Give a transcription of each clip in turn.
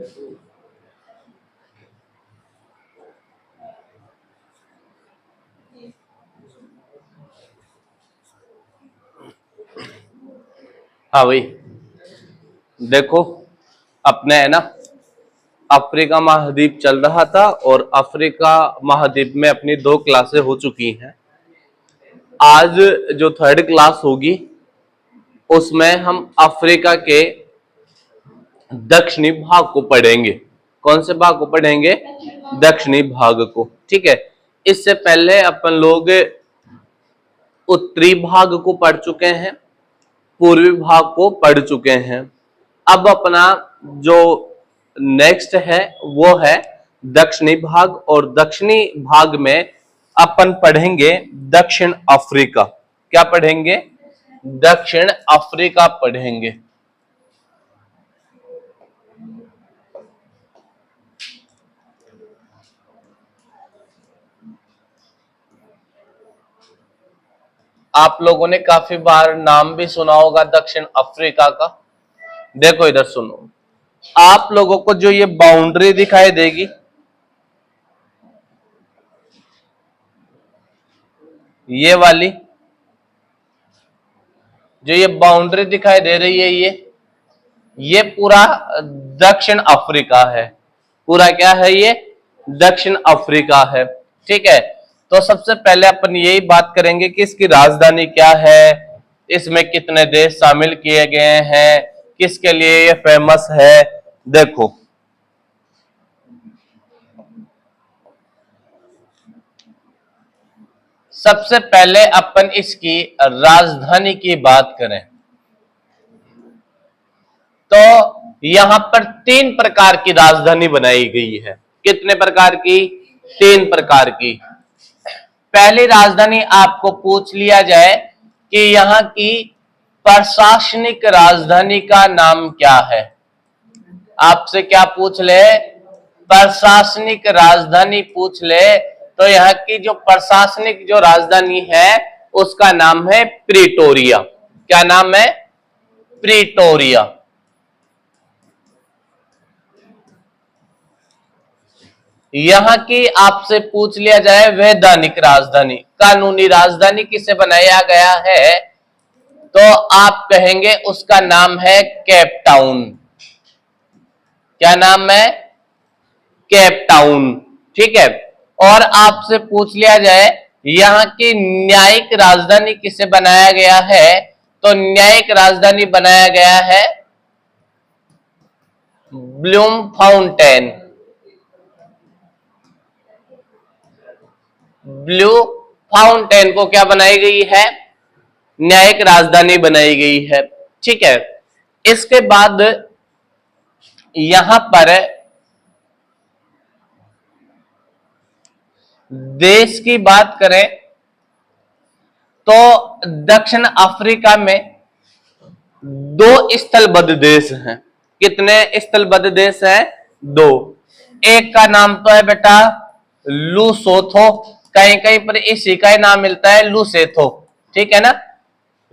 हाँ भाई, देखो अपने है ना अफ्रीका महाद्वीप चल रहा था और अफ्रीका महाद्वीप में अपनी 2 क्लासें हो चुकी हैं। आज जो 3rd क्लास होगी उसमें हम अफ्रीका के दक्षिणी भाग को पढ़ेंगे। कौन से भाग को पढ़ेंगे? दक्षिणी भाग को। ठीक है, इससे पहले अपन लोग उत्तरी भाग को पढ़ चुके हैं, पूर्वी भाग को पढ़ चुके हैं। अब अपना जो नेक्स्ट है वो है दक्षिणी भाग, और दक्षिणी भाग में अपन पढ़ेंगे दक्षिण अफ्रीका। क्या पढ़ेंगे? दक्षिण अफ्रीका पढ़ेंगे। आप लोगों ने काफी बार नाम भी सुना होगा दक्षिण अफ्रीका का। देखो इधर सुनो, आप लोगों को जो ये बाउंड्री दिखाई देगी, ये वाली जो ये बाउंड्री दिखाई दे रही है, ये पूरा दक्षिण अफ्रीका है। पूरा क्या है? ये दक्षिण अफ्रीका है। ठीक है, तो सबसे पहले अपन यही बात करेंगे कि इसकी राजधानी क्या है, इसमें कितने देश शामिल किए गए हैं, किसके लिए ये फेमस है। देखो सबसे पहले अपन इसकी राजधानी की बात करें तो यहां पर 3 प्रकार की राजधानी बनाई गई है। कितने प्रकार की? 3 प्रकार की। पहली राजधानी आपको पूछ लिया जाए कि यहां की प्रशासनिक राजधानी का नाम क्या है। आपसे क्या पूछ ले? प्रशासनिक राजधानी पूछ ले तो यहाँ की जो प्रशासनिक जो राजधानी है उसका नाम है प्रिटोरिया। क्या नाम है? प्रिटोरिया। यहां की आपसे पूछ लिया जाए वैधानिक राजधानी, कानूनी राजधानी किसे बनाया गया है, तो आप कहेंगे उसका नाम है केप टाउन। क्या नाम है? Cape Town. ठीक है, और आपसे पूछ लिया जाए यहां की न्यायिक राजधानी किसे बनाया गया है, तो न्यायिक राजधानी बनाया गया है ब्लूम फाउंटेन। ब्लू फाउंटेन को क्या बनाई गई है? न्यायिक राजधानी बनाई गई है। ठीक है, इसके बाद यहां पर देश की बात करें तो दक्षिण अफ्रीका में 2 स्थलबद्ध देश हैं। कितने स्थलबद्ध देश हैं? 2। एक का नाम तो है बेटा लूसोथो, कहीं कहीं पर इसी का ही नाम मिलता है लूसेथो। ठीक है ना,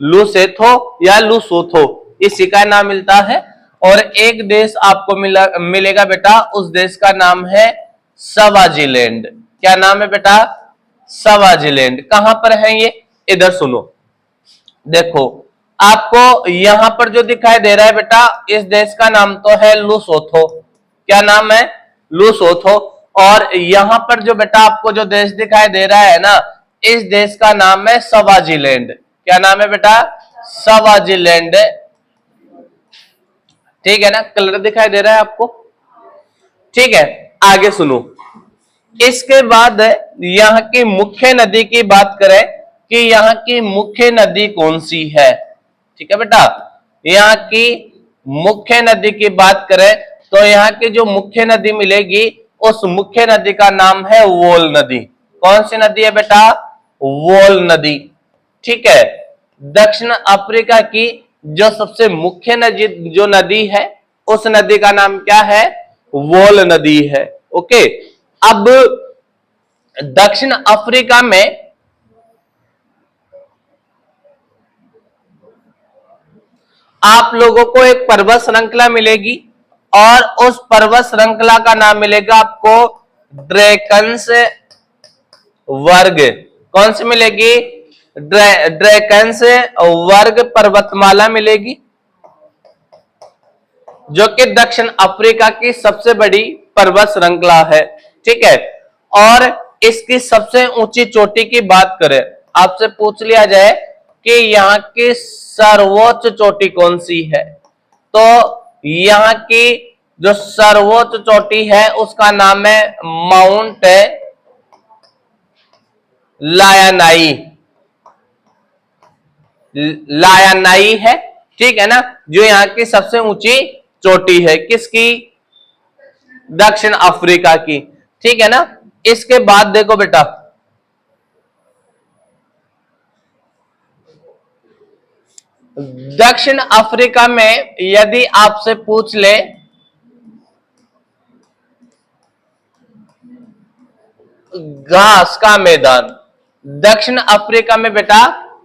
लूसेथो या लूसोथो, इसी का नाम मिलता है। और एक देश आपको मिलेगा बेटा, उस देश का नाम है स्वाजिलैंड। क्या नाम है बेटा? स्वाजिलैंड। कहां पर है ये? इधर सुनो, देखो आपको यहां पर जो दिखाई दे रहा है बेटा, इस देश का नाम तो है लूसोथो। क्या नाम है? लूसोथो। और यहां पर जो बेटा आपको जो देश दिखाई दे रहा है ना, इस देश का नाम है स्वाजिलैंड। क्या नाम है बेटा? स्वाजिलैंड। ठीक है ना, कलर दिखाई दे रहा है आपको? ठीक है, आगे सुनो। इसके बाद यहाँ की मुख्य नदी की बात करें कि यहाँ की मुख्य नदी कौन सी है। ठीक है बेटा, यहाँ की मुख्य नदी की बात करें तो यहाँ की जो मुख्य नदी मिलेगी उस मुख्य नदी का नाम है वोल नदी। कौन सी नदी है बेटा? वोल नदी। ठीक है, दक्षिण अफ्रीका की जो सबसे मुख्य नदी जो नदी है उस नदी का नाम क्या है? वोल नदी है। ओके, अब दक्षिण अफ्रीका में आप लोगों को एक पर्वत श्रृंखला मिलेगी और उस पर्वत श्रृंखला का नाम मिलेगा आपको ड्रैकन्स वर्ग। कौन सी मिलेगी? ड्रैकन्स वर्ग पर्वतमाला मिलेगी, जो कि दक्षिण अफ्रीका की सबसे बड़ी पर्वत श्रृंखला है। ठीक है, और इसकी सबसे ऊंची चोटी की बात करें, आपसे पूछ लिया जाए कि यहाँ की सर्वोच्च चोटी कौन सी है, तो यहाँ की जो सर्वोच्च चोटी है उसका नाम है माउंट लायानाई। लायानाई है, ठीक है ना, जो यहाँ की सबसे ऊंची चोटी है। किसकी? दक्षिण अफ्रीका की। ठीक है ना। इसके बाद देखो बेटा, दक्षिण अफ्रीका में यदि आपसे पूछ ले घास का मैदान, दक्षिण अफ्रीका में बेटा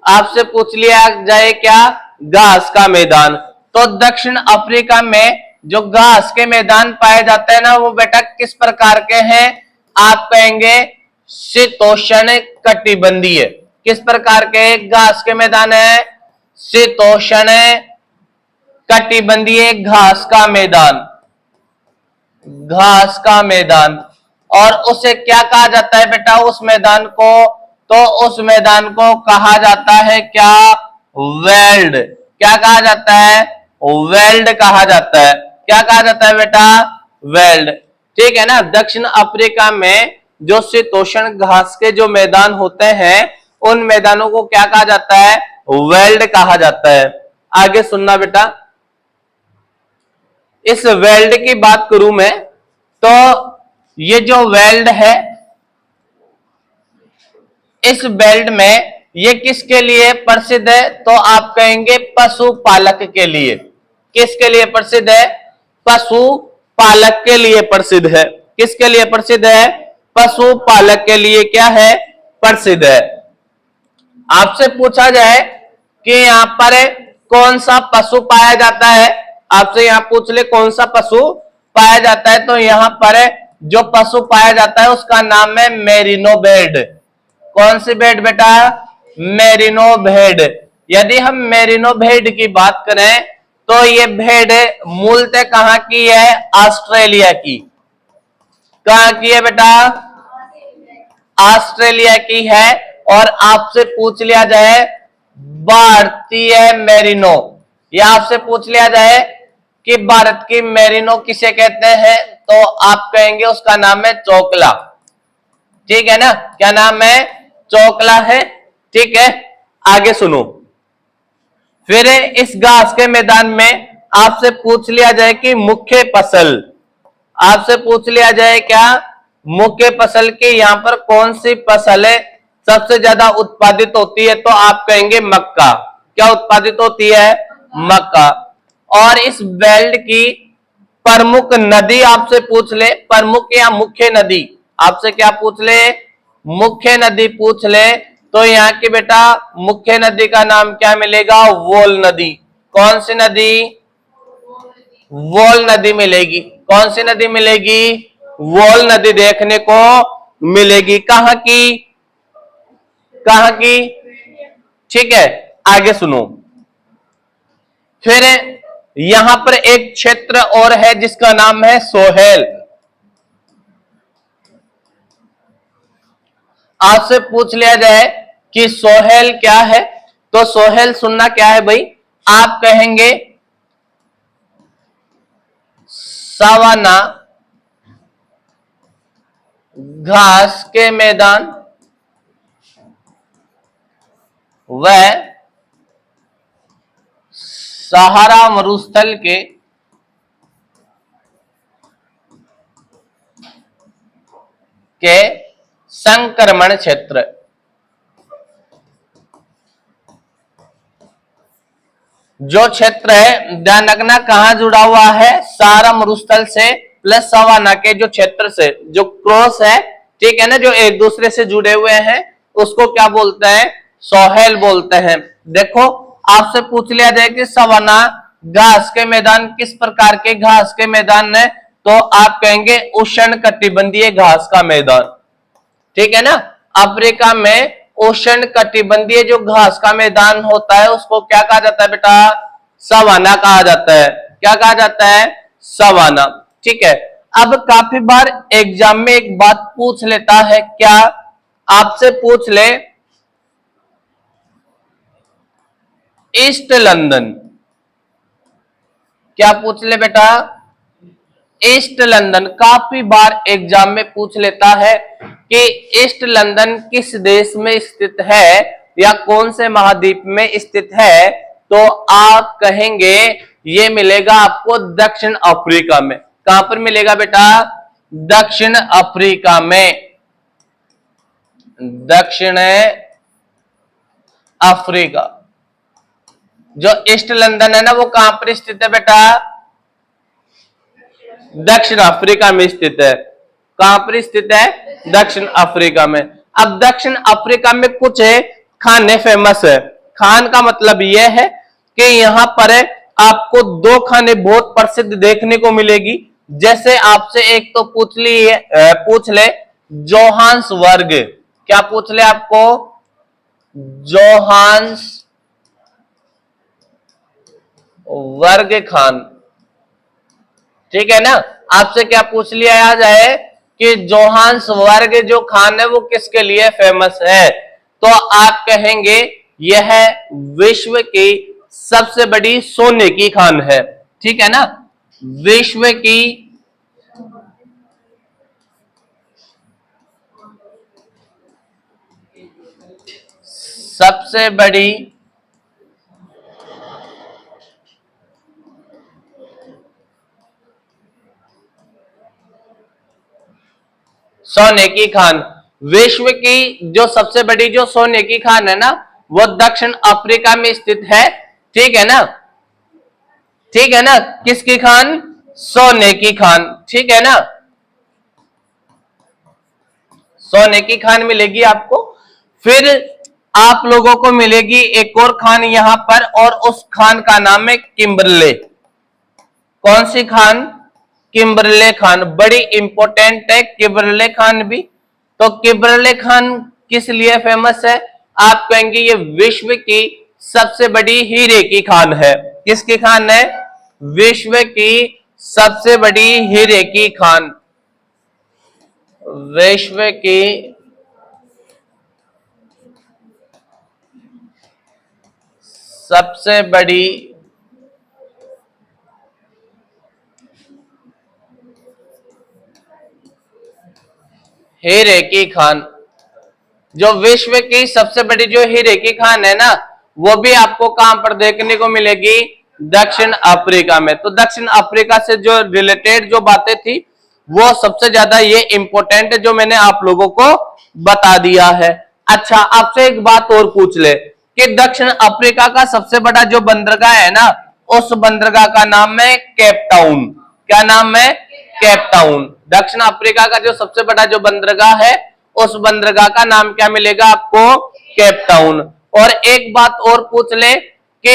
आपसे पूछ लिया जाए क्या? घास का मैदान, तो दक्षिण अफ्रीका में जो घास के मैदान पाए जाते हैं ना, वो बेटा किस प्रकार के हैं? आप कहेंगे शीतोष्ण कटिबंधीय। किस प्रकार के घास के मैदान है? शीतोष्ण कटिबंधीय घास का मैदान। घास का मैदान, और उसे क्या कहा जाता है बेटा उस मैदान को? तो उस मैदान को कहा जाता है क्या? वेल्ड। क्या कहा जाता है? वेल्ड कहा जाता है। क्या कहा जाता है बेटा? वेल्ड। ठीक है ना। दक्षिण अफ्रीका में जो शीतोष्ण घास के जो मैदान होते हैं, उन मैदानों को क्या कहा जाता है? वेल्ड कहा जाता है। आगे सुनना बेटा, इस वेल्ड की बात करूं मैं, तो ये जो वेल्ड है, इस बेल्ट में ये किसके लिए प्रसिद्ध है? तो आप कहेंगे पशुपालक के लिए। किसके लिए प्रसिद्ध है? पशुपालक के लिए प्रसिद्ध है। किसके लिए प्रसिद्ध है? पशुपालक के लिए क्या है? प्रसिद्ध है। आपसे पूछा जाए कि यहाँ पर कौन सा पशु पाया जाता है, आपसे यहाँ पूछ ले कौन सा पशु पाया जाता है, तो यहाँ पर जो पशु पाया जाता है उसका नाम है मेरिनो भेड़। कौन सी भेड़ बेटा? मेरिनो भेड़। यदि हम मेरिनो भेड़ की बात करें तो ये भेड़ मूलतः कहां की है? ऑस्ट्रेलिया की। कहां की है बेटा? ऑस्ट्रेलिया की है। और आपसे पूछ लिया जाए भारतीय मेरिनो, या आपसे पूछ लिया जाए कि भारत की मेरिनो किसे कहते हैं, तो आप कहेंगे उसका नाम है चोकला। ठीक है ना। क्या नाम है? चोकला है। ठीक है, आगे सुनो। फिर इस घास के मैदान में आपसे पूछ लिया जाए कि मुख्य फसल, आपसे पूछ लिया जाए क्या? मुख्य फसल की यहां पर कौन सी फसल है सबसे ज्यादा उत्पादित होती है, तो आप कहेंगे मक्का। क्या उत्पादित होती है? मक्का। और इस बेल्ट की प्रमुख नदी आपसे पूछ ले, प्रमुख या मुख्य नदी, आपसे क्या पूछ ले? मुख्य नदी पूछ ले, तो यहाँ की बेटा मुख्य नदी का नाम क्या मिलेगा? वोल नदी। कौन सी नदी? वोल नदी मिलेगी। कौन सी नदी मिलेगी? वोल नदी देखने को मिलेगी। कहां की? कहां की? ठीक है, आगे सुनो। फिर यहां पर एक क्षेत्र और है जिसका नाम है सोहेल। आपसे पूछ लिया जाए कि सोहेल क्या है, तो सोहेल सुनना क्या है भाई? आप कहेंगे सवाना, घास के मैदान, वह सहारा मरुस्थल के संक्रमण क्षेत्र। जो क्षेत्र है, ध्यान रखना कहां जुड़ा हुआ है? सहारा मरुस्थल से प्लस सवाना के जो क्षेत्र से जो क्रॉस है, ठीक है ना, जो एक दूसरे से जुड़े हुए हैं, उसको क्या बोलते हैं? सोहेल बोलते हैं। देखो, आपसे पूछ लिया जाए कि सवाना घास के मैदान किस प्रकार के घास के मैदान है? तो आप कहेंगे उष्ण कटिबंधीय घास का मैदान, ठीक है ना। अफ्रीका में उष्ण कटिबंधीय जो घास का मैदान होता है उसको क्या कहा जाता है बेटा? सवाना कहा जाता है। क्या कहा जाता है? सवाना, ठीक है। अब काफी बार एग्जाम में एक बात पूछ लेता है, क्या आपसे पूछ ले ईस्ट लंदन, क्या पूछ ले बेटा? East London. काफी बार एग्जाम में पूछ लेता है कि ईस्ट लंदन किस देश में स्थित है या कौन से महाद्वीप में स्थित है? तो आप कहेंगे ये मिलेगा आपको दक्षिण अफ्रीका में। कहां पर मिलेगा बेटा? दक्षिण अफ्रीका में। दक्षिण अफ्रीका। जो ईस्ट लंदन है ना वो कहां पर स्थित है बेटा? दक्षिण अफ्रीका में स्थित है। कहां पर स्थित है? दक्षिण अफ्रीका में। अब दक्षिण अफ्रीका में कुछ खाने फेमस है। खान का मतलब यह है कि यहां पर आपको दो खाने बहुत प्रसिद्ध देखने को मिलेगी। जैसे आपसे एक तो पूछ ले जोहान्सबर्ग। क्या पूछ ले आपको? जोहान्सबर्ग खान, ठीक है ना। आपसे क्या पूछ लिया जाए कि जोहान्सबर्ग जो खान है वो किसके लिए फेमस है? तो आप कहेंगे यह विश्व की सबसे बड़ी सोने की खान है, ठीक है ना। विश्व की सबसे बड़ी सोने की खान। विश्व की जो सबसे बड़ी जो सोने की खान है ना वो दक्षिण अफ्रीका में स्थित है, ठीक है ना। ठीक है ना। किसकी खान? सोने की खान, ठीक है ना। सोने की खान मिलेगी आपको। फिर आप लोगों को मिलेगी एक और खान यहां पर, और उस खान का नाम है किम्बरले। कौन सी खान? किम्बरले खान। बड़ी इंपॉर्टेंट है किम्बरले खान भी। तो किम्बरले खान किस लिए फेमस है? आप कहेंगे ये विश्व की सबसे बड़ी हीरे की खान है। किसकी खान है? विश्व की सबसे बड़ी हीरे की खान। विश्व की सबसे बड़ी हीरे की खान। जो विश्व की सबसे बड़ी जो हीरे की खान है ना वो भी आपको कहां पर देखने को मिलेगी? दक्षिण अफ्रीका में। तो दक्षिण अफ्रीका से जो रिलेटेड जो बातें थी वो सबसे ज्यादा ये इंपॉर्टेंट है जो मैंने आप लोगों को बता दिया है। अच्छा, आपसे एक बात और पूछ ले कि दक्षिण अफ्रीका का सबसे बड़ा जो बंदरगाह है ना उस बंदरगाह का नाम है केप टाउन। क्या नाम है? Cape Town. दक्षिण अफ्रीका का जो सबसे बड़ा जो बंदरगाह है उस बंदरगाह का नाम क्या मिलेगा आपको? Cape Town. और एक बात और पूछ ले कि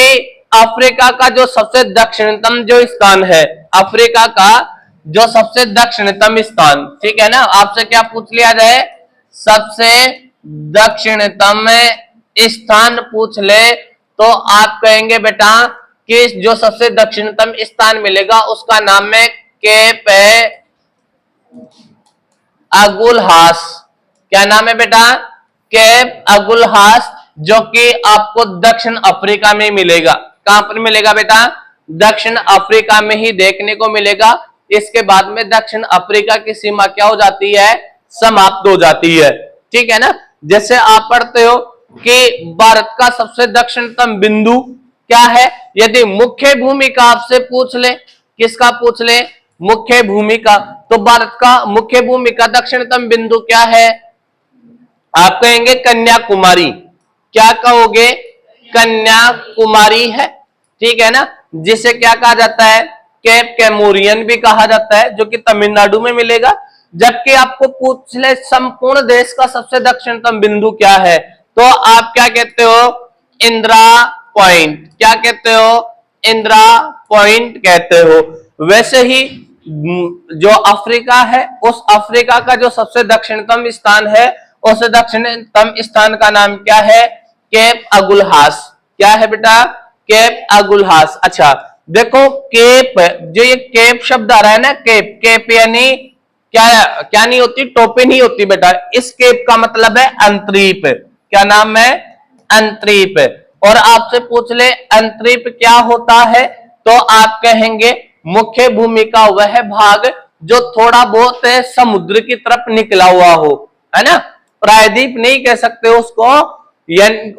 अफ्रीका का जो सबसे दक्षिणतम जो स्थान है, अफ्रीका का जो सबसे दक्षिणतम स्थान, ठीक है ना। आपसे क्या पूछ लिया जाए? सबसे दक्षिणतम स्थान पूछ ले तो आप कहेंगे बेटा कि जो सबसे दक्षिणतम स्थान मिलेगा उसका नाम है केप अगुलहास। क्या नाम है बेटा? केप अगुलहास, जो कि आपको दक्षिण अफ्रीका में मिलेगा। कहां पर मिलेगा बेटा? दक्षिण अफ्रीका में ही देखने को मिलेगा। इसके बाद में दक्षिण अफ्रीका की सीमा क्या हो जाती है? समाप्त हो जाती है, ठीक है ना। जैसे आप पढ़ते हो कि भारत का सबसे दक्षिणतम बिंदु क्या है? यदि मुख्य भूमि का आपसे पूछ ले, किसका पूछ ले? मुख्य भूमि का। तो भारत का मुख्य भूमि का दक्षिणतम बिंदु क्या है? आप कहेंगे कन्याकुमारी। क्या कहोगे? कन्याकुमारी है, ठीक है ना। जिसे क्या कहा जाता है? केप कैमोरियन भी कहा जाता है, जो कि तमिलनाडु में मिलेगा। जबकि आपको पूछ ले संपूर्ण देश का सबसे दक्षिणतम बिंदु क्या है तो आप क्या कहते हो? इंदिरा पॉइंट। क्या कहते हो? इंदिरा पॉइंट कहते हो। वैसे ही जो अफ्रीका है, उस अफ्रीका का जो सबसे दक्षिणतम स्थान है, उस दक्षिणतम स्थान का नाम क्या है? Cape Agulhas. क्या है बेटा? Cape Agulhas. अच्छा देखो, केप, जो ये केप शब्द आ रहा है ना, केप, केप यानी क्या, क्या नहीं होती? टोपी नहीं होती बेटा। इस केप का मतलब है अंतरीप। क्या नाम है? अंतरीप। और आपसे पूछ ले अंतरीप क्या होता है, तो आप कहेंगे मुख्य भूमि का वह भाग जो थोड़ा बहुत समुद्र की तरफ निकला हुआ हो, है ना। प्रायद्वीप नहीं कह सकते उसको,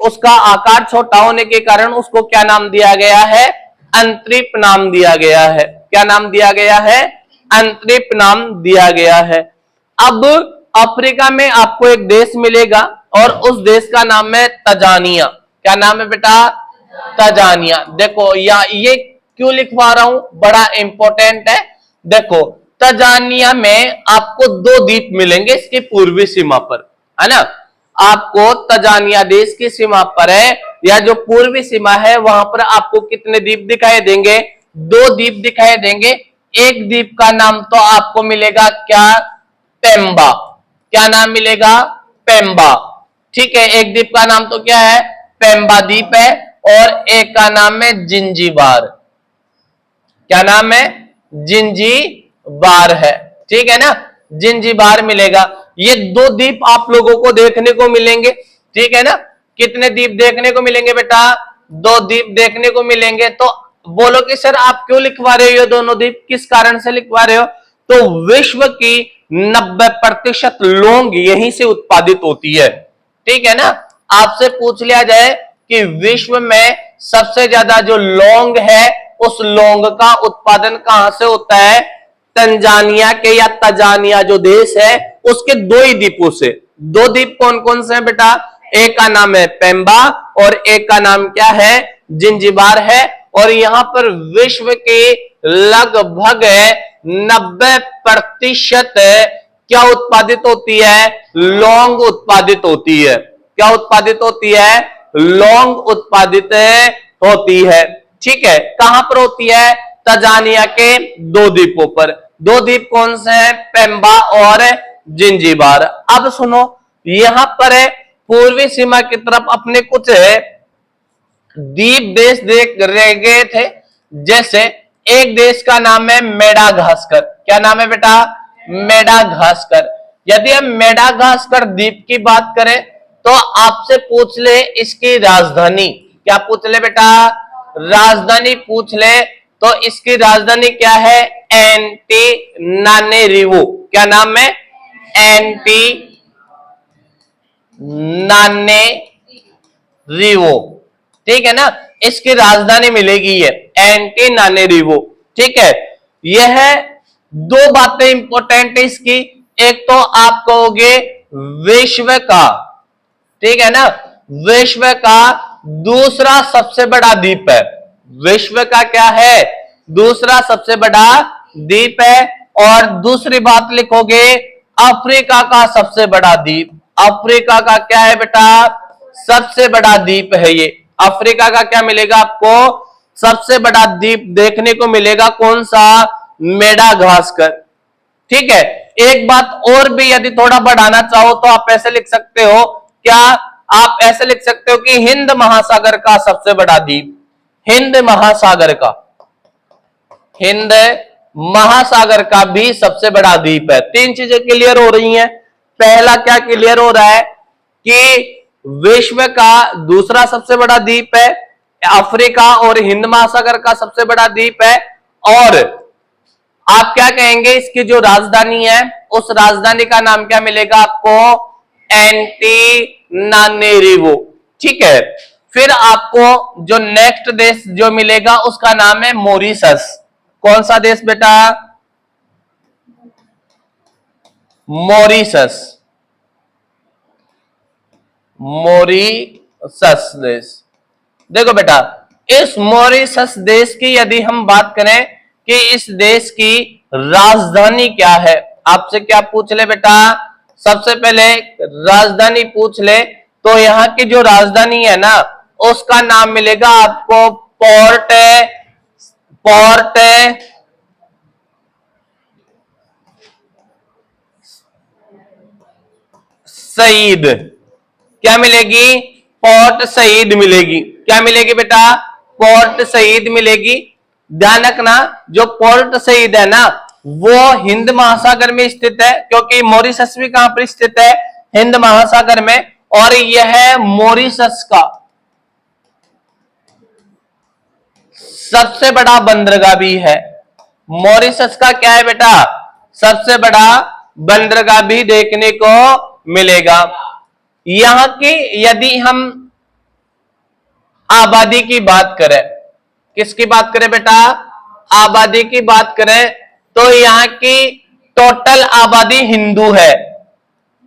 उसका आकार छोटा होने के कारण उसको क्या नाम दिया गया है? अंतरीप नाम दिया गया है। क्या नाम दिया गया है? अंतरीप नाम दिया गया है। अब अफ्रीका में आपको एक देश मिलेगा और उस देश का नाम है तंजानिया। क्या नाम है बेटा? तंजानिया। देखो या ये क्यों लिखवा रहा हूं, बड़ा इंपॉर्टेंट है। देखो तंजानिया में आपको दो द्वीप मिलेंगे इसकी पूर्वी सीमा पर, है ना। आपको तंजानिया देश की सीमा पर है, या जो पूर्वी सीमा है वहां पर आपको कितने द्वीप दिखाई देंगे? दो द्वीप दिखाई देंगे। एक द्वीप का नाम तो आपको मिलेगा क्या? पेम्बा। क्या नाम मिलेगा? पेम्बा। ठीक है, एक द्वीप का नाम तो क्या है? पेम्बा द्वीप है। और एक का नाम है जिंजीबार। क्या नाम है? जिंजीबार है। ठीक है ना, जिंजीबार मिलेगा। ये दो द्वीप आप लोगों को देखने को मिलेंगे। ठीक है ना, कितने द्वीप देखने को मिलेंगे बेटा? दो द्वीप देखने को मिलेंगे। तो बोलो कि सर आप क्यों लिखवा रहे हो ये दोनों द्वीप, किस कारण से लिखवा रहे हो? तो विश्व की 90% लौंग यहीं से उत्पादित होती है। ठीक है ना। आपसे पूछ लिया जाए कि विश्व में सबसे ज्यादा जो लौंग है, उस लौंग का उत्पादन कहां से होता है? तंजानिया के या तंजानिया जो देश है उसके दो ही द्वीपों से। दो द्वीप कौन कौन से हैं बेटा? एक का नाम है पेम्बा और एक का नाम क्या है? जिंजीबार है। और यहां पर विश्व के लगभग 90% क्या उत्पादित होती है? लौंग उत्पादित होती है। क्या उत्पादित होती है? लौंग उत्पादित होती है। ठीक है, कहां पर होती है? तंजानिया के दो द्वीपों पर। दो द्वीप कौन से हैं? पेम्बा और जिंजीबार। अब सुनो, यहां पर पूर्वी सीमा की तरफ अपने कुछ द्वीप देश देख रह गए थे। जैसे एक देश का नाम है मेडागास्कर। क्या नाम है बेटा? मेडागास्कर। यदि हम मेडागास्कर द्वीप की बात करें तो आपसे पूछ ले इसकी राजधानी। क्या पूछ ले बेटा? राजधानी पूछ ले तो इसकी राजधानी क्या है? एंटीनानेरिवो। क्या नाम है? एंटीनानेरिवो। ठीक है ना, इसकी राजधानी मिलेगी ये एंटीनानेरिवो। ठीक है, यह दो बातें इंपॉर्टेंट है इसकी। एक तो आप कहोगे विश्व का, ठीक है ना, विश्व का दूसरा सबसे बड़ा द्वीप है। विश्व का क्या है? दूसरा सबसे बड़ा द्वीप है। और दूसरी बात लिखोगे अफ्रीका का सबसे बड़ा द्वीप। अफ्रीका का क्या है बेटा? सबसे बड़ा द्वीप है ये। अफ्रीका का क्या मिलेगा आपको? सबसे बड़ा द्वीप देखने को मिलेगा। कौन सा? मेडागास्कर। ठीक है, एक बात और भी यदि थोड़ा बढ़ाना चाहो तो आप ऐसे लिख सकते हो। क्या आप ऐसे लिख सकते हो कि हिंद महासागर का सबसे बड़ा द्वीप? हिंद महासागर का, हिंद महासागर का भी सबसे बड़ा द्वीप है। तीन चीजें क्लियर हो रही हैं। पहला क्या क्लियर हो रहा है कि विश्व का दूसरा सबसे बड़ा द्वीप है अफ्रीका, और हिंद महासागर का सबसे बड़ा द्वीप है। और आप क्या कहेंगे, इसकी जो राजधानी है उस राजधानी का नाम क्या मिलेगा आपको? एंटीनानेरिवो। ठीक है, फिर आपको जो नेक्स्ट देश जो मिलेगा उसका नाम है मॉरिशस। कौन सा देश बेटा? मॉरिशस। मॉरिशस देश। देखो बेटा, इस मॉरिशस देश की यदि हम बात करें कि इस देश की राजधानी क्या है, आपसे क्या पूछ ले बेटा? सबसे पहले राजधानी पूछ ले तो यहाँ की जो राजधानी है ना उसका नाम मिलेगा आपको पोर्ट पोर्ट सईद, क्या मिलेगी? पोर्ट सईद मिलेगी। क्या मिलेगी बेटा? पोर्ट सईद मिलेगी। ध्यान रखना, जो पोर्ट सईद है ना, वो हिंद महासागर में स्थित है, क्योंकि मॉरिशस भी कहां पर स्थित है? हिंद महासागर में। और यह मॉरिशस का सबसे बड़ा बंदरगाह भी है। मॉरिशस का क्या है बेटा? सबसे बड़ा बंदरगाह भी देखने को मिलेगा। यहां की यदि हम आबादी की बात करें, किसकी बात करें बेटा? आबादी की बात करें तो यहां की टोटल आबादी हिंदू है।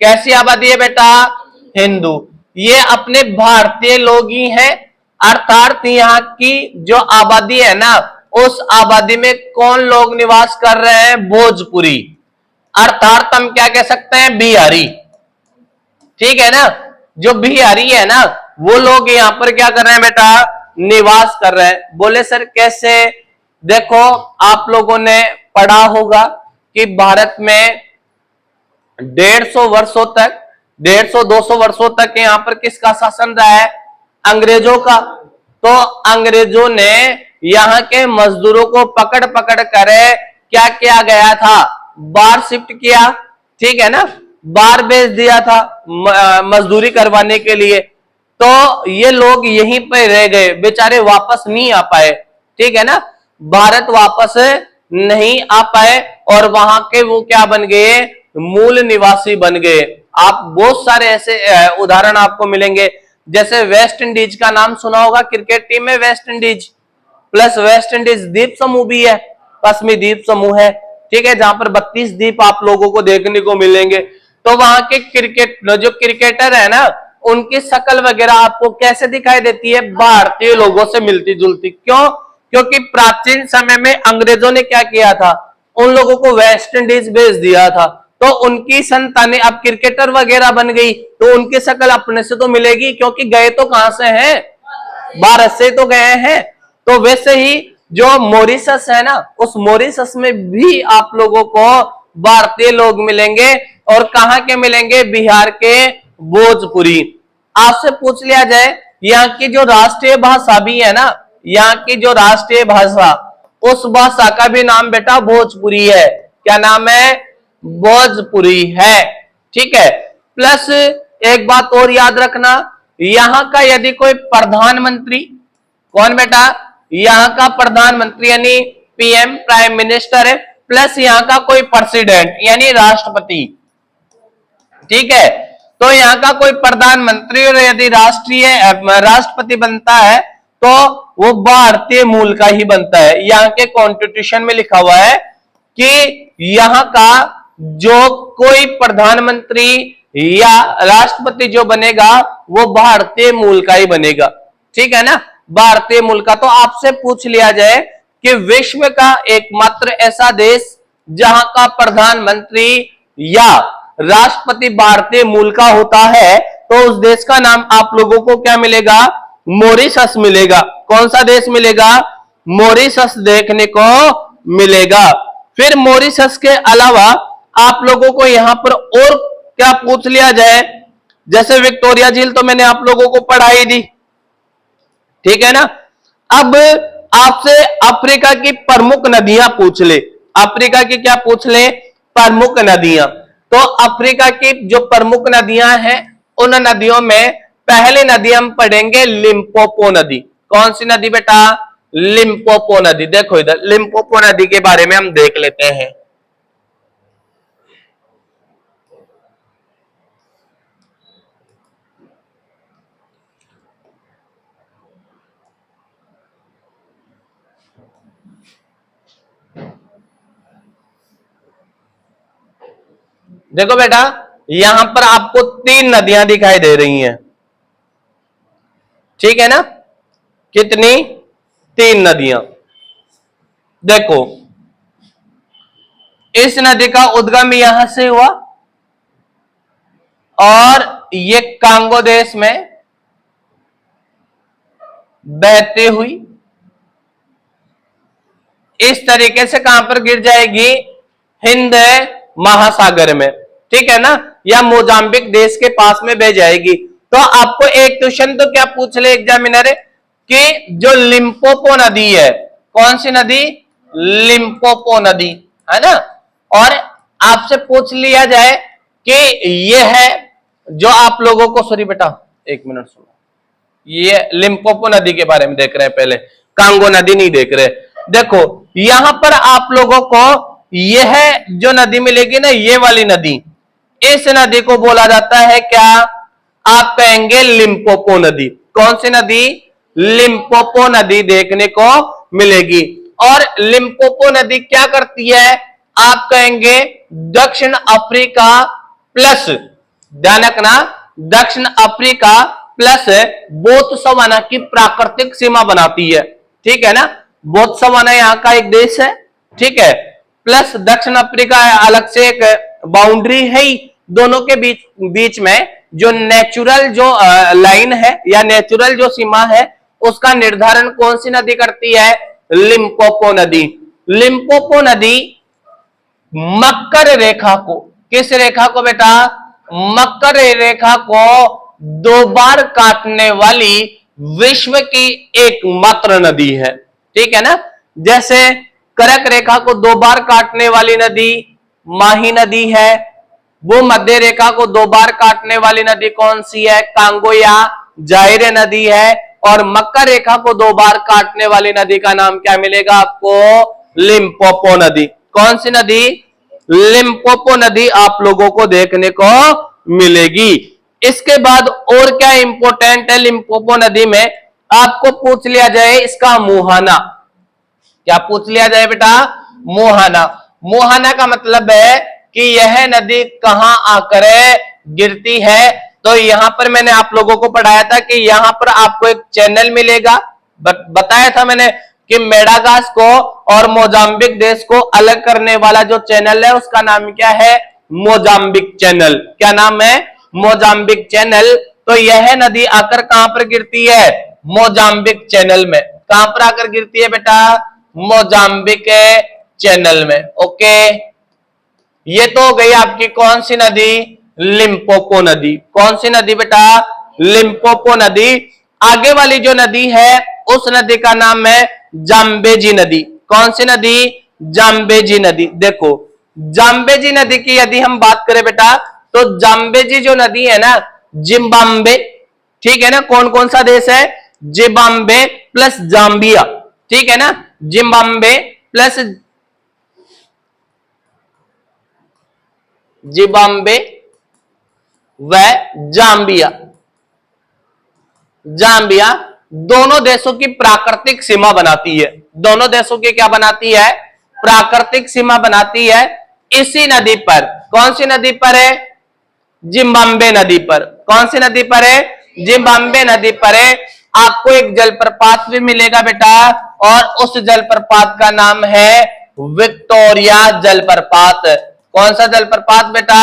कैसी आबादी है बेटा? हिंदू। ये अपने भारतीय लोग ही हैं, अर्थात यहाँ की जो आबादी है ना, उस आबादी में कौन लोग निवास कर रहे हैं? भोजपुरी, अर्थात हम क्या कह सकते हैं? बिहारी। ठीक है ना? जो बिहारी है ना, वो लोग यहाँ पर क्या कर रहे हैं बेटा? निवास कर रहे हैं। बोले सर कैसे? देखो, आप लोगों ने पढ़ा होगा कि भारत में 150 वर्षों तक, 150-200 वर्षों तक यहाँ पर किसका शासन रहा है? अंग्रेजों का। तो अंग्रेजों ने यहाँ के मजदूरों को पकड़ पकड़ कर क्या किया गया था? बाहर शिफ्ट किया। ठीक है ना? बाहर भेज दिया था मजदूरी करवाने के लिए। तो ये लोग यहीं पर रह गए, बेचारे वापस नहीं आ पाए। ठीक है ना? भारत वापस नहीं आ पाए और वहां के वो क्या बन गए? मूल निवासी बन गए। आप बहुत सारे ऐसे उदाहरण आपको मिलेंगे, जैसे वेस्ट इंडीज का नाम सुना होगा। क्रिकेट टीम में West Indies plus West Indies द्वीप समूह भी है, पश्चिमी द्वीप समूह है। ठीक है, जहां पर 32 द्वीप आप लोगों को देखने को मिलेंगे। तो वहां के जो क्रिकेटर है ना, उनकी शक्ल वगैरह आपको कैसे दिखाई देती है? भारतीय लोगों से मिलती जुलती। क्यों? क्योंकि प्राचीन समय में अंग्रेजों ने क्या किया था? उन लोगों को वेस्ट इंडीज भेज दिया था। तो उनकी संतानें अब क्रिकेटर वगैरह बन गई, तो उनकी शक्ल अपने से तो मिलेगी, क्योंकि गए तो कहां से हैं? भारत से तो गए हैं। तो वैसे ही जो मॉरिशस है ना, उस मॉरिशस में भी आप लोगों को भारतीय लोग मिलेंगे। और कहां के मिलेंगे? बिहार के भोजपुरी। आपसे पूछ लिया जाए, यहाँ की जो राष्ट्रीय भाषा भी है ना, यहाँ की जो राष्ट्रीय भाषा, उस भाषा का भी नाम बेटा भोजपुरी है। क्या नाम है? भोजपुरी है। ठीक है। प्लस एक बात और याद रखना, यहां का यदि कोई प्रधानमंत्री, कौन बेटा? यहां का प्रधानमंत्री यानी पीएम, प्राइम मिनिस्टर है, प्लस यहां का कोई प्रेसिडेंट यानी राष्ट्रपति। ठीक है, तो यहाँ का कोई प्रधानमंत्री और यदि राष्ट्रपति बनता है तो वो भारतीय मूल का ही बनता है। यहाँ के कॉन्स्टिट्यूशन में लिखा हुआ है कि यहाँ का जो कोई प्रधानमंत्री या राष्ट्रपति जो बनेगा वो भारतीय मूल का ही बनेगा। ठीक है ना? भारतीय मूल का। तो आपसे पूछ लिया जाए कि विश्व का एकमात्र ऐसा देश जहां का प्रधानमंत्री या राष्ट्रपति भारतीय मूल का होता है, तो उस देश का नाम आप लोगों को क्या मिलेगा? मॉरिशस मिलेगा। कौन सा देश मिलेगा? मॉरिशस देखने को मिलेगा। फिर मॉरिशस के अलावा आप लोगों को यहां पर और क्या पूछ लिया जाए, जैसे विक्टोरिया झील तो मैंने आप लोगों को पढ़ाई दी। ठीक है ना? अब आपसे अफ्रीका की प्रमुख नदियां पूछ ले। अफ्रीका की क्या पूछ ले? प्रमुख नदियां। तो अफ्रीका की जो प्रमुख नदियां हैं, उन नदियों में पहली नदी हम पढ़ेंगे लिम्पोपो नदी। कौन सी नदी बेटा? लिम्पोपो नदी। देखो इधर, लिम्पोपो नदी के बारे में हम देख लेते हैं। देखो बेटा, यहां पर आपको 3 नदियां दिखाई दे रही हैं। ठीक है ना? कितनी? 3 नदियां। देखो, इस नदी का उद्गम यहां से हुआ और ये कांगो देश में बहती हुई इस तरीके से कहां पर गिर जाएगी, हिंद महासागर में, ठीक है ना, या मोजाम्बिक देश के पास में बह जाएगी। तो आपको एक क्वेश्चन तो क्या पूछ ले एग्जामिनर कि जो लिम्पोपो नदी है, कौन सी नदी, लिम्पोपो नदी, है ना, और आपसे पूछ लिया जाए कि ये है जो आप लोगों को, सॉरी बेटा एक मिनट सुनो, ये लिम्पोपो नदी के बारे में देख रहे हैं, पहले कांगो नदी नहीं देख रहे। देखो यहां पर आप लोगों को यह जो नदी मिलेगी ना, ये वाली नदी, इस नदी को बोला जाता है क्या, आप कहेंगे लिम्पोपो नदी। कौन सी नदी, लिम्पोपो नदी देखने को मिलेगी। और लिम्पोपो नदी क्या करती है, आप कहेंगे दक्षिण अफ्रीका प्लस, ध्यान रखना, दक्षिण अफ्रीका प्लस बोत्सवाना की प्राकृतिक सीमा बनाती है, ठीक है ना, बोत्सवाना यहाँ का एक देश है, ठीक है, प्लस दक्षिण अफ्रीका अलग से एक बाउंड्री है ही, दोनों के बीच में जो नेचुरल जो लाइन है या नेचुरल जो सीमा है, उसका निर्धारण कौन सी नदी करती है, लिम्पोपो नदी। लिम्पोपो नदी मकर रेखा को, किस रेखा को बेटा, मकर रेखा को दो बार काटने वाली विश्व की एकमात्र नदी है, ठीक है ना। जैसे कर्क रेखा को दो बार काटने वाली नदी माही नदी है, वो मध्य रेखा को दो बार काटने वाली नदी कौन सी है, कांगो या जायरे नदी है, और मकर रेखा को दो बार काटने वाली नदी का नाम क्या मिलेगा आपको, लिम्पोपो नदी। कौन सी नदी, लिम्पोपो नदी आप लोगों को देखने को मिलेगी। इसके बाद और क्या इंपॉर्टेंट है लिम्पोपो नदी में, आपको पूछ लिया जाए इसका मुहाना, क्या पूछ लिया जाए बेटा, मुहाना। मुहाना का मतलब है कि यह नदी कहां आकर गिरती है। तो यहां पर मैंने आप लोगों को पढ़ाया था कि यहां पर आपको एक चैनल मिलेगा, बताया था मैंने कि मेडागास को और मोजाम्बिक देश को अलग करने वाला जो चैनल है उसका नाम क्या है, मोजाम्बिक चैनल। क्या नाम है, मोजाम्बिक चैनल। तो यह नदी आकर कहां पर गिरती है, मोजाम्बिक चैनल में। कहां पर आकर गिरती है बेटा, मोजाम्बिक चैनल में। ओके, ये तो हो गई आपकी कौन सी नदी, लिम्पोपो नदी। कौन सी नदी बेटा, लिम्पोपो नदी। आगे वाली जो नदी है उस नदी का नाम है जाम्बेजी नदी। कौन सी नदी, जाम्बेजी नदी। देखो जाम्बेजी नदी की यदि हम बात करें बेटा, तो जाम्बेजी जो नदी है ना, जिम्बाब्वे, ठीक है ना, कौन कौन सा देश है, जिम्बाब्वे प्लस जाम्बिया, ठीक है ना, जिम्बाब्वे प्लस जिम्बाब्वे व जाम्बिया, जाम्बिया दोनों देशों की प्राकृतिक सीमा बनाती है। दोनों देशों की क्या बनाती है, प्राकृतिक सीमा बनाती है इसी नदी पर। कौन सी नदी पर है, जिम्बाब्वे नदी पर। कौन सी नदी पर है, जिम्बाब्वे नदी पर है। आपको एक जलप्रपात भी मिलेगा बेटा, और उस जलप्रपात का नाम है विक्टोरिया जलप्रपात। कौन सा जलप्रपात बेटा,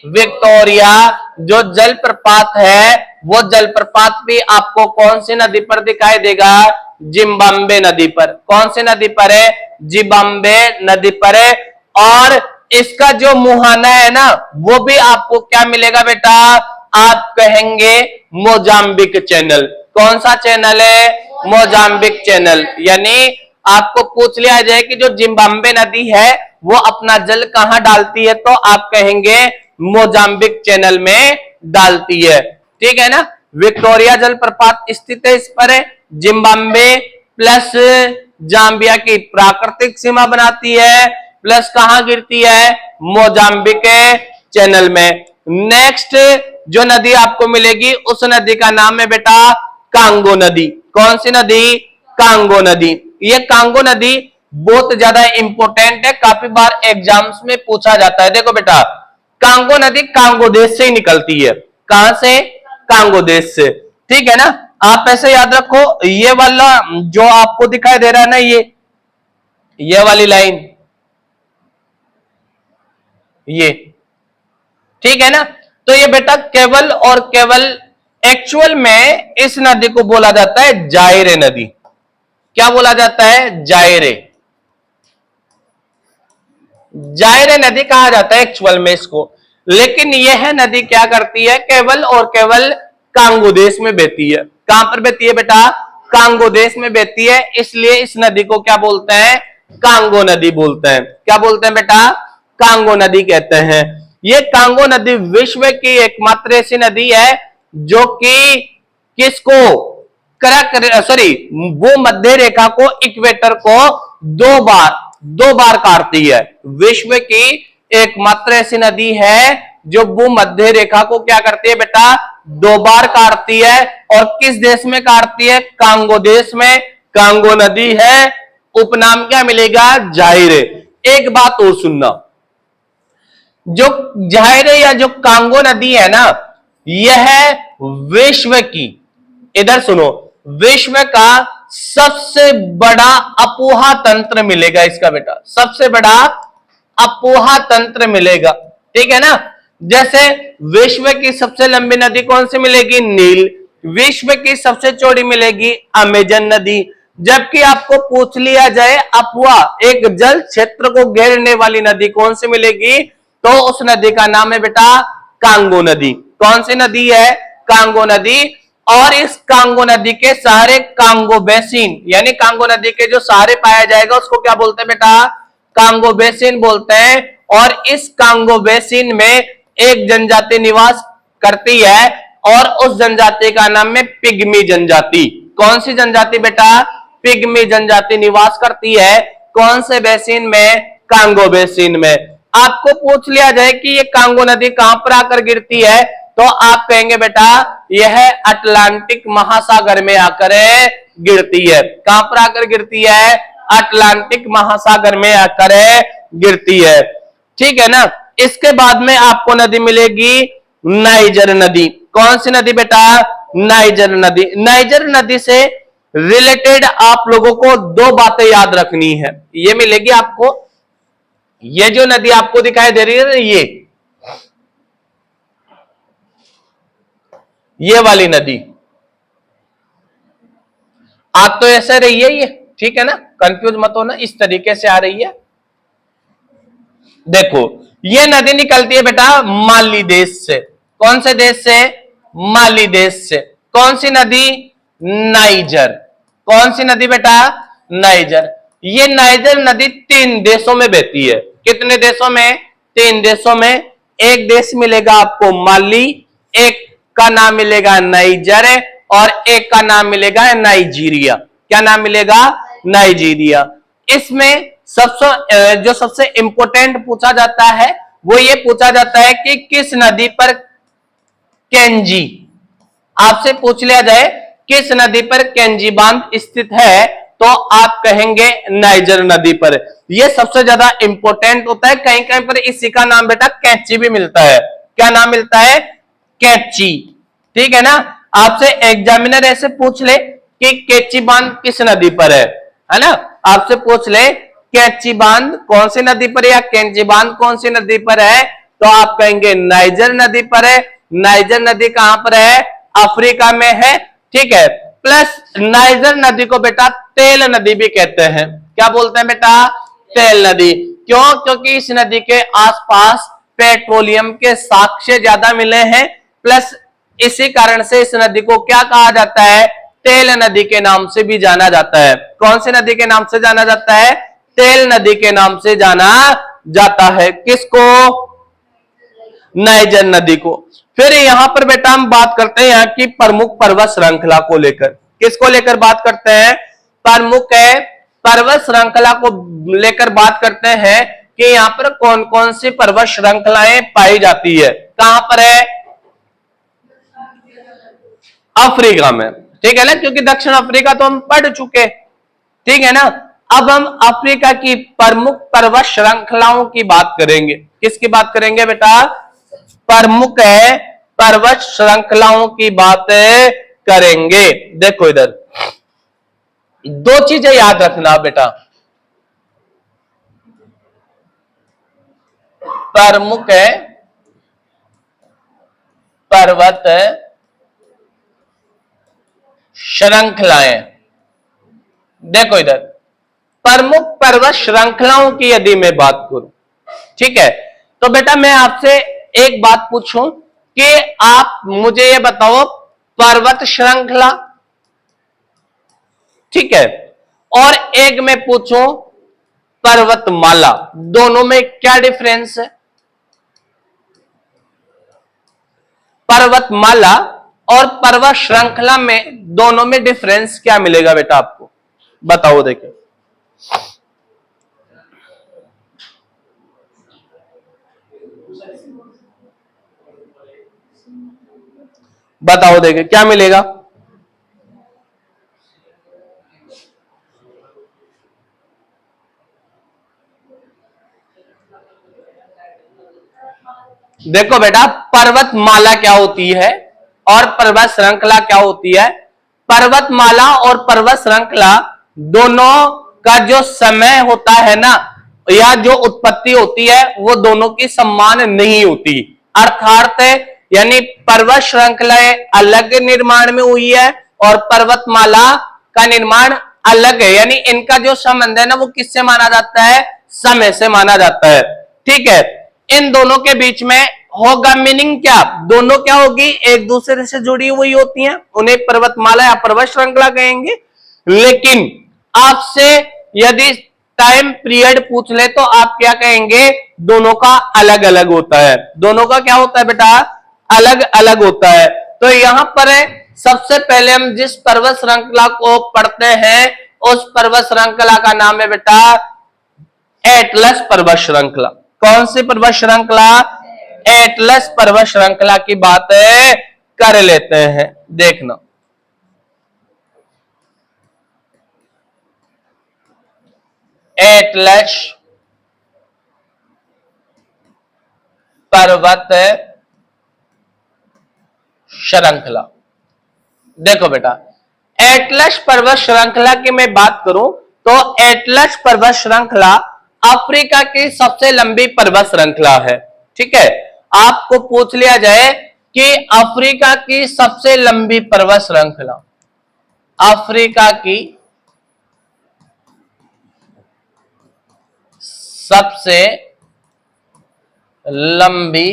विक्टोरिया। जो जलप्रपात है वो जलप्रपात भी आपको कौन सी नदी पर दिखाई देगा, जिम्बाब्वे नदी पर। कौन सी नदी पर है, जिम्बाब्वे नदी पर है। और इसका जो मुहाना है ना, वो भी आपको क्या मिलेगा बेटा, आप कहेंगे मोजाम्बिक चैनल। कौन सा चैनल है, मोजाम्बिक चैनल। यानी आपको पूछ लिया जाए कि जो जिम्बाब्वे नदी है वो अपना जल कहां डालती है, तो आप कहेंगे मोजाम्बिक चैनल में डालती है, ठीक है ना। विक्टोरिया जलप्रपात स्थित है इस पर है, जिम्बाब्वे प्लस जाम्बिया की प्राकृतिक सीमा बनाती है, प्लस कहां गिरती है, मोजाम्बिक चैनल में। नेक्स्ट जो नदी आपको मिलेगी उस नदी का नाम है बेटा कांगो नदी। कौन सी नदी, कांगो नदी। ये कांगो नदी बहुत ज्यादा इंपॉर्टेंट है, काफी बार एग्जाम्स में पूछा जाता है। देखो बेटा, कांगो नदी कांगो देश से ही निकलती है। कहां से, कांगो देश से, ठीक है ना। आप ऐसे याद रखो, ये वाला जो आपको दिखाई दे रहा है ना, ये वाली लाइन, ये, ठीक है ना। तो ये बेटा केवल और केवल एक्चुअल में इस नदी को बोला जाता है जायरे नदी। क्या बोला जाता है, जायरे। जायरे नदी कहा जाता है एक्चुअल में इसको, लेकिन यह नदी क्या करती है, केवल और केवल कांगो देश में बहती है। कहां पर बहती है बेटा, कांगो देश में बहती है, इसलिए इस नदी को क्या बोलते हैं, कांगो नदी बोलते हैं। क्या बोलते हैं बेटा, कांगो नदी कहते हैं। ये कांगो नदी विश्व की एकमात्र ऐसी नदी है जो कि किसको, सॉरी, वो मध्य रेखा को, इक्वेटर को दो बार काटती है। विश्व की एकमात्र ऐसी नदी है जो भूमध्य रेखा को क्या करती है बेटा, दो बार काटती है। और किस देश में काटती है, कांगो देश में। कांगो नदी है, उपनाम क्या मिलेगा, जायरे। एक बात और सुनना, जो जायरे या जो कांगो नदी है ना, यह विश्व की, इधर सुनो, विश्व का सबसे बड़ा अपोहा तंत्र मिलेगा इसका बेटा, सबसे बड़ा अपोहा तंत्र मिलेगा, ठीक है ना। जैसे विश्व की सबसे लंबी नदी कौन सी मिलेगी, नील। विश्व की सबसे चौड़ी मिलेगी अमेजन नदी। जबकि आपको पूछ लिया जाए अफवाह, एक जल क्षेत्र को घेरने वाली नदी कौन सी मिलेगी, तो उस नदी का नाम है बेटा कांगो नदी। कौन सी नदी है, कांगो नदी। और इस कांगो नदी के सारे कांगो बेसिन, यानी कांगो नदी के जो सहारे पाया जाएगा उसको क्या बोलते हैं बेटा, कांगो बेसिन बोलते हैं। और इस कांगो बेसिन में एक जनजाति निवास करती है और उस जनजाति का नाम है पिग्मी जनजाति। कौन सी जनजाति बेटा, पिग्मी जनजाति निवास करती है। कौन से बेसिन में, कांगो बेसिन में। आपको पूछ लिया जाए कि ये कांगो नदी कहां पर आकर गिरती है, तो आप कहेंगे बेटा यह अटलांटिक महासागर में आकर गिरती है। कहां पर आकर गिरती है, अटलांटिक महासागर में आकर गिरती है, ठीक है ना। इसके बाद में आपको नदी मिलेगी नाइजर नदी। कौन सी नदी बेटा, नाइजर नदी। नाइजर नदी से रिलेटेड आप लोगों को दो बातें याद रखनी है। ये मिलेगी आपको, ये जो नदी आपको दिखाई दे रही है ना, ये वाली नदी, आप तो ऐसे रही है ये, ठीक है ना, कंफ्यूज मत होना, इस तरीके से आ रही है। देखो ये नदी निकलती है बेटा माली देश से। कौन से देश से, माली देश से। कौन सी नदी, नाइजर। कौन सी नदी बेटा, नाइजर। ये नाइजर नदी 3 देशों में बहती है। कितने देशों में, 3 देशों में। एक देश मिलेगा आपको माली, एक का नाम मिलेगा नाइजर, और एक का नाम मिलेगा नाइजीरिया। क्या नाम मिलेगा, नाइजीरिया। इसमें जो सबसे इंपॉर्टेंट पूछा जाता है वो ये पूछा जाता है कि किस नदी पर केंजी, आपसे पूछ लिया जाए किस नदी पर केंजी बांध स्थित है, तो आप कहेंगे नाइजर नदी पर। यह सबसे ज्यादा इंपॉर्टेंट होता है। कहीं कहीं पर इसी का नाम बेटा कैंची भी मिलता है। क्या नाम मिलता है, कैंची, ठीक है ना। आपसे एग्जामिनर ऐसे पूछ ले कि कैंची बांध किस नदी पर है ना। आपसे पूछ ले कैंची बांध कौन सी नदी पर या कैंची बांध कौन सी नदी पर है, तो आप कहेंगे नाइजर नदी पर है। नाइजर नदी कहां पर है, अफ्रीका में है, ठीक है। प्लस नाइजर नदी को बेटा तेल नदी भी कहते हैं। क्या बोलते हैं बेटा, तेल नदी। क्यों, क्योंकि इस नदी के आसपास पेट्रोलियम के साक्ष्य ज्यादा मिले हैं। प्लस इसी कारण से इस नदी को क्या कहा जाता है, तेल नदी के नाम से भी जाना जाता है। कौन सी नदी के नाम से जाना जाता है, तेल नदी के नाम से जाना जाता है। किसको, नाइजर नदी को। फिर यहां पर बेटा हम बात करते हैं यहाँ की प्रमुख पर्वत श्रृंखला को लेकर। किसको लेकर बात करते हैं, प्रमुख है पर्वत श्रृंखला को लेकर बात करते हैं कि यहाँ पर कौन कौन सी पर्वत श्रृंखलाएं पाई जाती है। कहां पर है, अफ्रीका में, ठीक है ना, क्योंकि दक्षिण अफ्रीका तो हम पढ़ चुके, ठीक है ना। अब हम अफ्रीका की प्रमुख पर्वत श्रृंखलाओं की बात करेंगे। किसकी बात करेंगे बेटा, प्रमुख है पर्वत श्रृंखलाओं की बात करेंगे। देखो इधर 2 चीजें याद रखना बेटा, प्रमुख है पर्वत श्रृंखलाएं। देखो इधर प्रमुख पर्वत श्रृंखलाओं की यदि मैं बात करूं, ठीक है। तो बेटा मैं आपसे एक बात पूछूं कि आप मुझे ये बताओ, पर्वत श्रृंखला, ठीक है, और एक मैं पूछूं पर्वतमाला, दोनों में क्या डिफरेंस है? पर्वतमाला और पर्वत श्रृंखला में दोनों में डिफरेंस क्या मिलेगा बेटा आपको? बताओ देखो। बताओ देखे क्या मिलेगा? देखो बेटा, पर्वतमाला क्या होती है और पर्वत श्रृंखला क्या होती है? पर्वतमाला और पर्वत श्रृंखला दोनों का जो समय होता है ना, या जो उत्पत्ति होती है, वो दोनों की समान नहीं होती। अर्थात यानी पर्वत श्रृंखला अलग निर्माण में हुई है और पर्वतमाला का निर्माण अलग है, यानी इनका जो संबंध है ना, वो किससे माना जाता है? समय से माना जाता है। ठीक है, इन दोनों के बीच में होगा मीनिंग क्या? दोनों क्या होगी? एक दूसरे से जुड़ी हुई होती हैं, उन्हें पर्वतमाला या पर्वत श्रृंखला कहेंगे। लेकिन आपसे यदि टाइम पीरियड पूछ ले तो आप क्या कहेंगे? दोनों का अलग अलग होता है। दोनों का क्या होता है बेटा? अलग अलग होता है। तो यहां पर सबसे पहले हम जिस पर्वत श्रृंखला को पढ़ते हैं, उस पर्वत श्रृंखला का नाम है बेटा एटलस पर्वत श्रृंखला। कौन सी पर्वत श्रृंखला? एटलस पर्वत श्रृंखला की बात कर लेते हैं। देखना, एटलस पर्वत श्रृंखला। देखो बेटा, एटलस पर्वत श्रृंखला की मैं बात करूं तो एटलस पर्वत श्रृंखला अफ्रीका की सबसे लंबी पर्वत श्रृंखला है। ठीक है, आपको पूछ लिया जाए कि अफ्रीका की सबसे लंबी पर्वत श्रृंखला, अफ्रीका की सबसे लंबी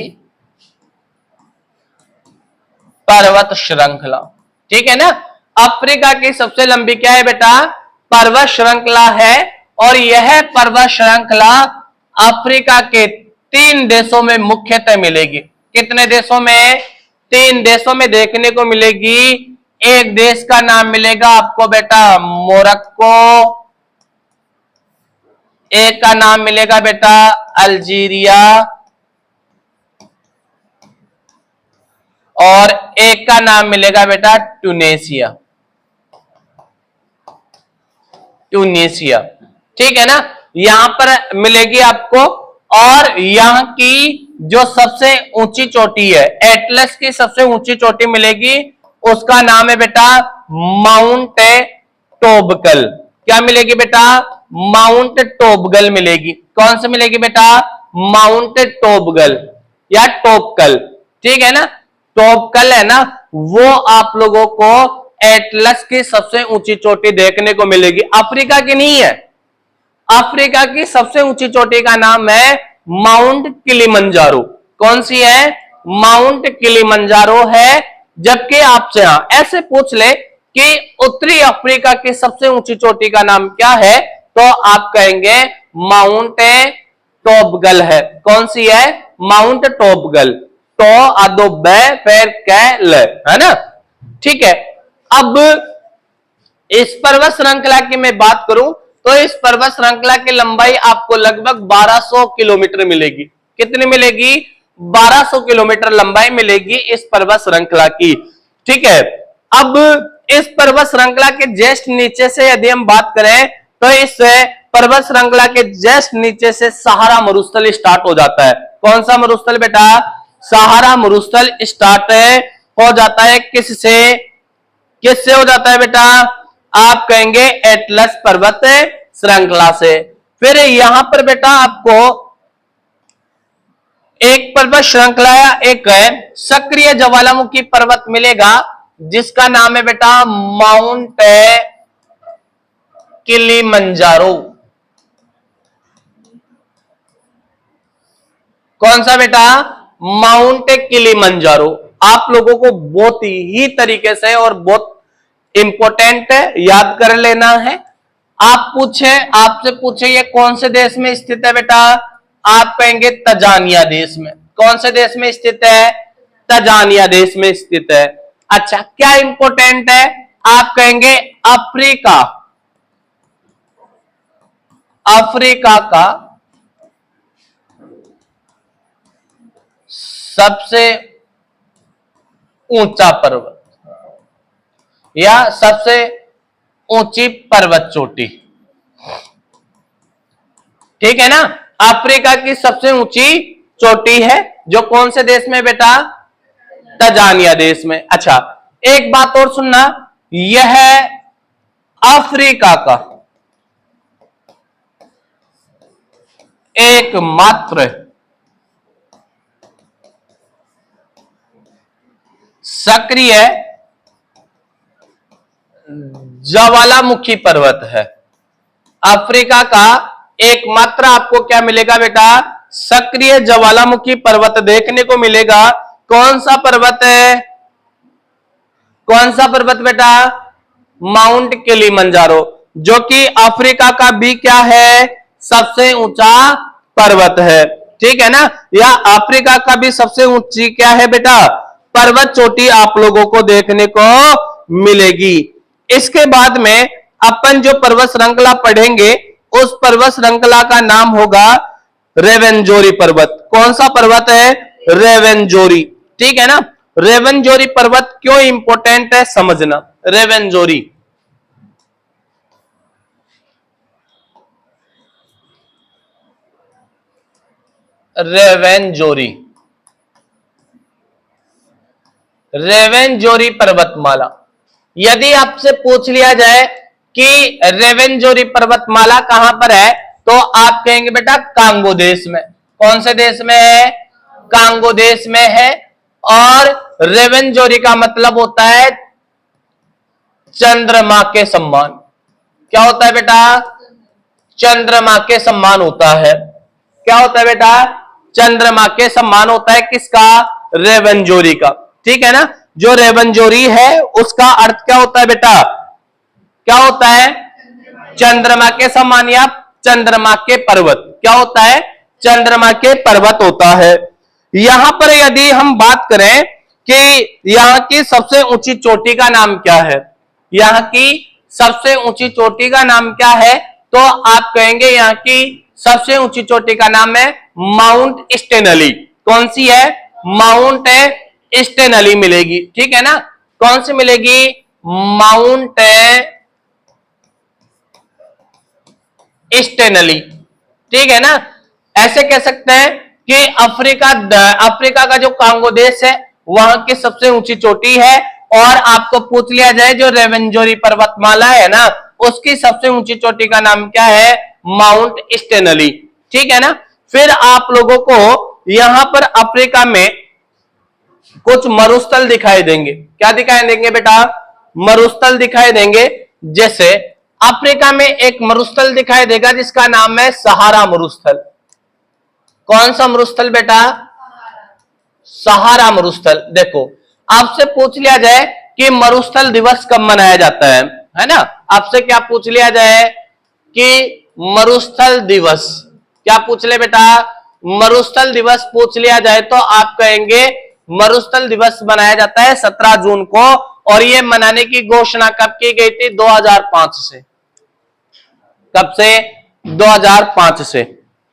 पर्वत श्रृंखला, ठीक है ना? अफ्रीका की सबसे लंबी क्या है बेटा? पर्वत श्रृंखला है। और यह पर्वत श्रृंखला अफ्रीका के 3 देशों में मुख्यतः मिलेगी। कितने देशों में? 3 देशों में देखने को मिलेगी। एक देश का नाम मिलेगा आपको बेटा मोरक्को, एक का नाम मिलेगा बेटा अल्जीरिया, और एक का नाम मिलेगा बेटा ट्यूनेशिया। ट्यूनेशिया, ठीक है ना? यहां पर मिलेगी आपको। और यहां की जो सबसे ऊंची चोटी है, एटलस की सबसे ऊंची चोटी मिलेगी, उसका नाम है बेटा माउंट टोबगल। क्या मिलेगी बेटा? माउंट टोबगल मिलेगी। कौन सी मिलेगी बेटा? माउंट टोबगल या टोपकल, ठीक है ना? टोपकल है ना, वो आप लोगों को एटलस की सबसे ऊंची चोटी देखने को मिलेगी। अफ्रीका की नहीं है, अफ्रीका की सबसे ऊंची चोटी का नाम है माउंट किलिमंजारो। कौन सी है? माउंट किलिमंजारो है। जबकि आपसे यहां ऐसे पूछ ले कि उत्तरी अफ्रीका की सबसे ऊंची चोटी का नाम क्या है, तो आप कहेंगे माउंट टोबगल है। कौन सी है? माउंट टोबगल। तो आदो पैर कैल, है ना? ठीक है। अब इस पर्वत श्रृंखला की मैं बात करूं तो इस पर्वत श्रृंखला की लंबाई आपको लगभग 1200 किलोमीटर मिलेगी। कितनी मिलेगी? 1200 किलोमीटर लंबाई मिलेगी इस पर्वत श्रृंखला की। ठीक है, अब इस पर्वत श्रृंखला के जस्ट नीचे से यदि हम बात करें तो इस पर्वत श्रृंखला के जस्ट नीचे से सहारा मरुस्थल स्टार्ट हो जाता है। कौन सा मरुस्थल बेटा? सहारा मरुस्थल स्टार्ट हो जाता है। किससे? किससे हो जाता है बेटा? आप कहेंगे एटलस पर्वत श्रृंखला से। फिर यहां पर बेटा आपको एक पर्वत श्रृंखला या एक सक्रिय ज्वालामुखी पर्वत मिलेगा, जिसका नाम है बेटा माउंट किलिमंजारो। कौन सा बेटा? Mount Kilimanjaro. आप लोगों को बहुत ही तरीके से और बहुत इंपॉर्टेंट याद कर लेना है। आपसे पूछे ये कौन से देश में स्थित है बेटा? आप कहेंगे तंजानिया देश में। कौन से देश में स्थित है? तंजानिया देश में स्थित है। अच्छा, क्या इंपॉर्टेंट है? आप कहेंगे अफ्रीका। अफ्रीका का सबसे ऊंचा पर्वत या सबसे ऊंची पर्वत चोटी, ठीक है ना? अफ्रीका की सबसे ऊंची चोटी है जो कौन से देश में बेटा? तंजानिया देश में। अच्छा, एक बात और सुनना, यह अफ्रीका का एकमात्र सक्रिय ज्वालामुखी पर्वत है। अफ्रीका का एकमात्र आपको क्या मिलेगा बेटा? सक्रिय ज्वालामुखी पर्वत देखने को मिलेगा। कौन सा पर्वत है? कौन सा पर्वत बेटा? माउंट किलिमंजारो, जो कि अफ्रीका का भी क्या है? सबसे ऊंचा पर्वत है, ठीक है ना? या अफ्रीका का भी सबसे ऊंची क्या है बेटा? पर्वत चोटी आप लोगों को देखने को मिलेगी। इसके बाद में अपन जो पर्वत श्रृंखला पढ़ेंगे उस पर्वत श्रृंखला का नाम होगा रेवेंजोरी पर्वत। कौन सा पर्वत है? रेवेंजोरी, ठीक है ना? रेवेंजोरी पर्वत क्यों इंपॉर्टेंट है समझना। रेवेंजोरी, रेवेंजोरी, रेवेंजोरी पर्वतमाला। यदि आपसे पूछ लिया जाए कि रेवेंजोरी पर्वतमाला कहां पर है, तो आप कहेंगे बेटा कांगो देश में। कौन से देश में है? कांगो देश में है। और रेवेंजोरी का मतलब होता है चंद्रमा के सम्मान। क्या होता है बेटा? चंद्रमा के सम्मान होता है। क्या होता है बेटा? चंद्रमा के सम्मान होता है। किसका? रेवेंजोरी का, ठीक है ना? जो रेवेंजोरी है उसका अर्थ क्या होता है बेटा? क्या होता है? चंद्रमा के सम्मान या चंद्रमा के पर्वत। क्या होता है? चंद्रमा के पर्वत होता है। यहां पर यदि हम बात करें कि यहां की सबसे ऊंची चोटी का नाम क्या है, यहां की सबसे ऊंची चोटी का नाम क्या है, तो आप कहेंगे यहां की सबसे ऊंची चोटी का नाम है माउंट स्टेनली। कौन सी है? माउंट स्टेनली मिलेगी, ठीक है ना? कौन सी मिलेगी? माउंट स्टेनली, ठीक है ना? ऐसे कह सकते हैं कि अफ्रीका का जो कांगो देश है वहां की सबसे ऊंची चोटी है। और आपको पूछ लिया जाए जो रेवेंजोरी पर्वतमाला है ना, उसकी सबसे ऊंची चोटी का नाम क्या है? माउंट स्टेनली, ठीक है ना? फिर आप लोगों को यहां पर अफ्रीका में कुछ मरुस्थल दिखाई देंगे। क्या दिखाई देंगे बेटा? मरुस्थल दिखाई देंगे। जैसे अफ्रीका में एक मरुस्थल दिखाई देगा जिसका नाम है सहारा मरुस्थल। कौन सा मरुस्थल बेटा? सहारा मरुस्थल। देखो, आपसे पूछ लिया जाए कि मरुस्थल दिवस कब मनाया जाता है ना? आपसे क्या पूछ लिया जाए कि मरुस्थल दिवस, क्या पूछ ले बेटा? मरुस्थल दिवस पूछ लिया जाए तो आप कहेंगे मरुस्थल दिवस मनाया जाता है 17 जून को। और ये मनाने की घोषणा कब की गई थी? 2005 से। कब से? 2005 से,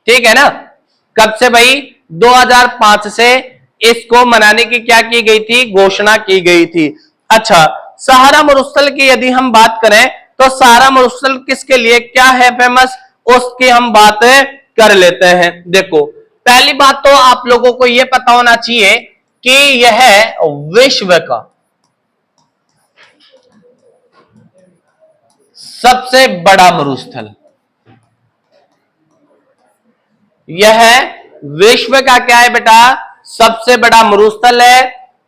ठीक है ना? कब से भाई? 2005 से इसको मनाने की क्या की गई थी? घोषणा की गई थी। अच्छा, सहारा मरुस्थल की यदि हम बात करें तो सहारा मरुस्थल किसके लिए क्या है फेमस, उसकी हम बात कर लेते हैं। देखो, पहली बात तो आप लोगों को यह पता होना चाहिए कि यह विश्व का सबसे बड़ा मरुस्थल, यह विश्व का क्या है बेटा? सबसे बड़ा मरुस्थल है।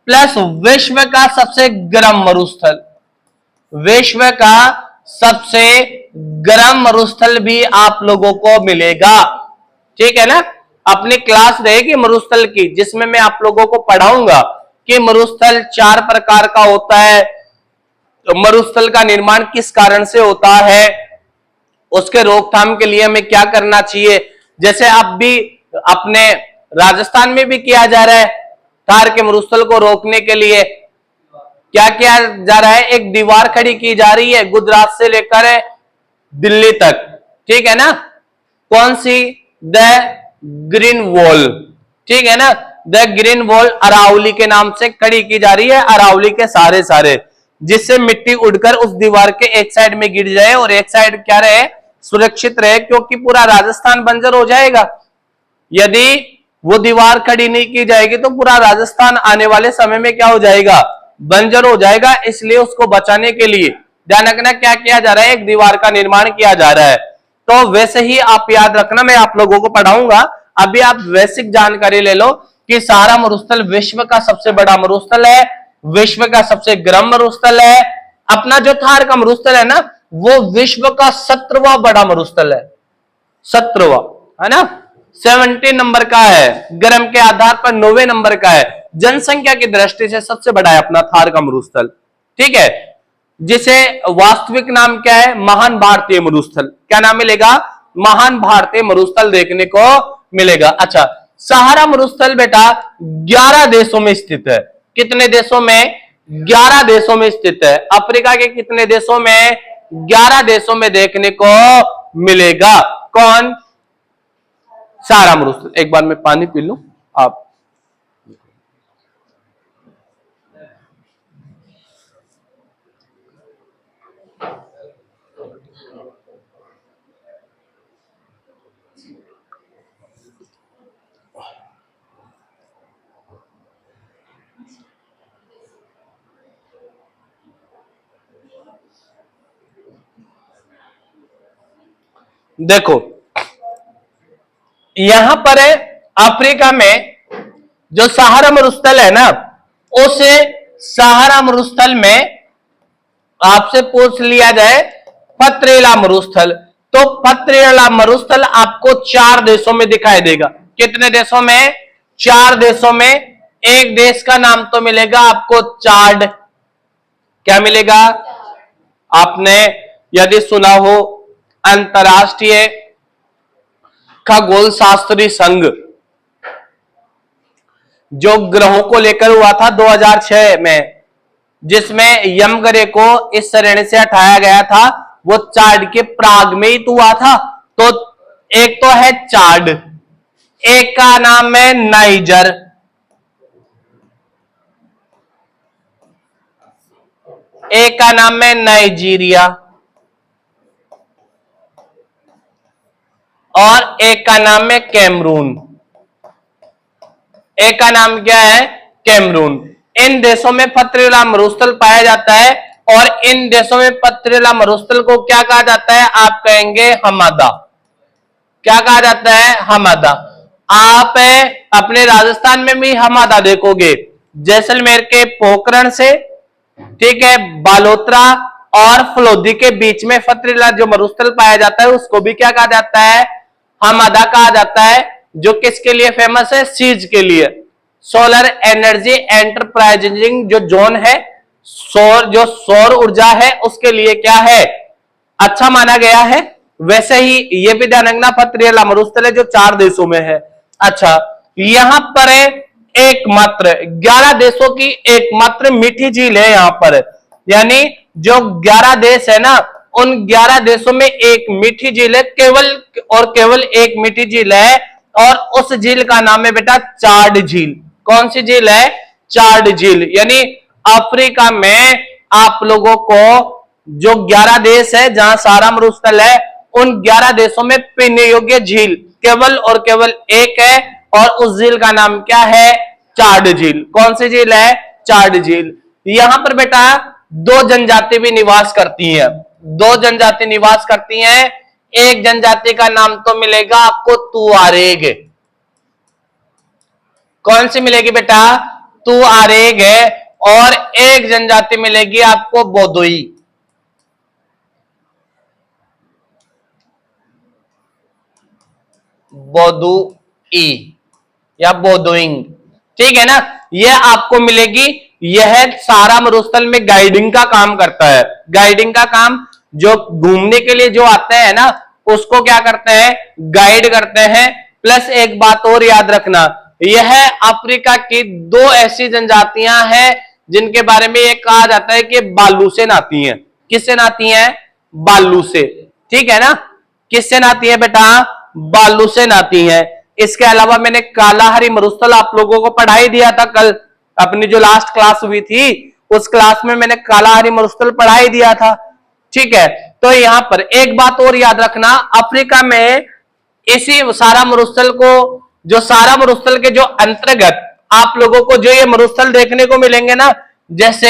प्लस विश्व का सबसे गर्म मरुस्थल, विश्व का सबसे गर्म मरुस्थल भी आप लोगों को मिलेगा, ठीक है ना? अपनी क्लास रहेगी मरुस्थल की, जिसमें मैं आप लोगों को पढ़ाऊंगा कि मरुस्थल 4 प्रकार का होता है, तो मरुस्थल का निर्माण किस कारण से होता है, उसके रोकथाम के लिए हमें क्या करना चाहिए। जैसे अब भी अपने राजस्थान में भी किया जा रहा है, थार के मरुस्थल को रोकने के लिए क्या किया जा रहा है, एक दीवार खड़ी की जा रही है गुजरात से लेकर दिल्ली तक, ठीक है ना। कौन सी? द ग्रीन वॉल, ठीक है ना। द ग्रीन वॉल अरावली के नाम से खड़ी की जा रही है, अरावली के सारे, जिससे मिट्टी उड़कर उस दीवार के एक साइड में गिर जाए और एक साइड क्या रहे, सुरक्षित रहे, क्योंकि पूरा राजस्थान बंजर हो जाएगा। यदि वो दीवार खड़ी नहीं की जाएगी तो पूरा राजस्थान आने वाले समय में क्या हो जाएगा, बंजर हो जाएगा। इसलिए उसको बचाने के लिए ध्यान रखना क्या किया जा रहा है, एक दीवार का निर्माण किया जा रहा है। तो वैसे ही आप याद रखना, मैं आप लोगों को पढ़ाऊंगा, अभी आप बेसिक जानकारी ले लो कि सहारा मरुस्थल विश्व का सबसे बड़ा मरुस्थल है, विश्व का सबसे गर्म मरुस्थल है। अपना जो थार का मरुस्थल है ना, वो विश्व का 17वां बड़ा मरुस्थल है, 17वां, है ना। 17 नंबर का है, गर्म के आधार पर 9वें नंबर का है, जनसंख्या की दृष्टि से सबसे बड़ा है अपना थार का मरुस्थल, ठीक है। जिसे वास्तविक नाम क्या है, महान भारतीय मरुस्थल, क्या नाम मिलेगा, महान भारतीय मरुस्थल देखने को मिलेगा। अच्छा, सहारा मरुस्थल बेटा 11 देशों में स्थित है। कितने देशों में? 11 देशों में स्थित है। अफ्रीका के कितने देशों में? 11 देशों में देखने को मिलेगा। कौन? सहारा मरुस्थल। एक बार मैं पानी पी लूं, आप देखो, यहां पर है अफ्रीका में जो सहारा मरुस्थल है ना, उस सहारा मरुस्थल में आपसे पूछ लिया जाए पथरीला मरुस्थल, तो पथरीला मरुस्थल आपको 4 देशों में दिखाई देगा। कितने देशों में? 4 देशों में। एक देश का नाम तो मिलेगा आपको चाड, क्या मिलेगा? आपने यदि सुना हो अंतरराष्ट्रीय खगोल शास्त्री संघ, जो ग्रहों को लेकर हुआ था 2006 में, जिसमें यम ग्रह को इस श्रेणी से हटाया गया था, वो चार्ड के प्राग में ही तो हुआ था। तो एक तो है चार्ड, एक का नाम है नाइजर, एक का नाम है नाइजीरिया, और एक का नाम है कैमरून। एक का नाम क्या है? कैमरून। इन देशों में पथरीला मरुस्थल पाया जाता है, और इन देशों में पथरीला मरुस्थल को क्या कहा जाता है? आप कहेंगे हमादा। क्या कहा जाता है? हमादा। आप अपने राजस्थान में भी हमादा देखोगे, जैसलमेर के पोखरण से, ठीक है, बालोतरा और फलोदी के बीच में पथरीला जो मरुस्थल पाया जाता है, उसको भी क्या कहा जाता है? हमादा कहा जाता है। जो किसके लिए फेमस है? सीज के लिए, सोलर एनर्जी एंटरप्राइजिंग जो जोन है, जो सौर ऊर्जा है, उसके लिए क्या है? अच्छा माना गया है। वैसे ही ये भी ध्यान रखना, पथरीला मरुस्थल है जो 4 देशों में है। अच्छा, यहां पर है एकमात्र 11 देशों की एकमात्र मीठी झील है यहां पर, यानी जो 11 देश है ना, उन 11 देशों में एक मीठी झील है, केवल और केवल एक मीठी झील है, और उस झील का नाम है बेटा चाड झील। कौन सी झील है? चाड झील। यानी अफ्रीका में आप लोगों को जो 11 देश है जहां सहारा मरुस्थल है, उन 11 देशों में पीने योग्य झील केवल और केवल एक है, और उस झील का नाम क्या है? चाड झील। कौन सी झील है? चाड झील। यहां पर बेटा 2 जनजाति भी निवास करती हैं, 2 जनजाति निवास करती हैं। एक जनजाति का नाम तो मिलेगा आपको तुआरेग। कौन सी मिलेगी बेटा? तुआरेग है। और एक जनजाति मिलेगी आपको बोदोई। बोदू ई या बोदोइंग, ठीक है ना। यह आपको मिलेगी। यह सारा मरुस्थल में गाइडिंग का काम करता है। गाइडिंग का काम, जो घूमने के लिए जो आते हैं ना, उसको क्या करते हैं, गाइड करते हैं। प्लस एक बात और याद रखना, यह अफ्रीका की दो ऐसी जनजातियां हैं जिनके बारे में यह कहा जाता है कि बालू से नाती हैं। किससे नाती हैं, बालू से, ठीक है ना। किससे नाती है बेटा, बालू से नाती है। इसके अलावा मैंने कालाहारी मरुस्थल आप लोगों को पढ़ाई दिया था कल, अपनी जो लास्ट क्लास हुई थी उस क्लास में मैंने कालाहारी मरुस्थल पढ़ाई दिया था, ठीक है। तो यहां पर एक बात और याद रखना, अफ्रीका में इसी सारा मरुस्थल को, जो सारा मरुस्थल के जो अंतर्गत आप लोगों को जो ये मरुस्थल देखने को मिलेंगे ना, जैसे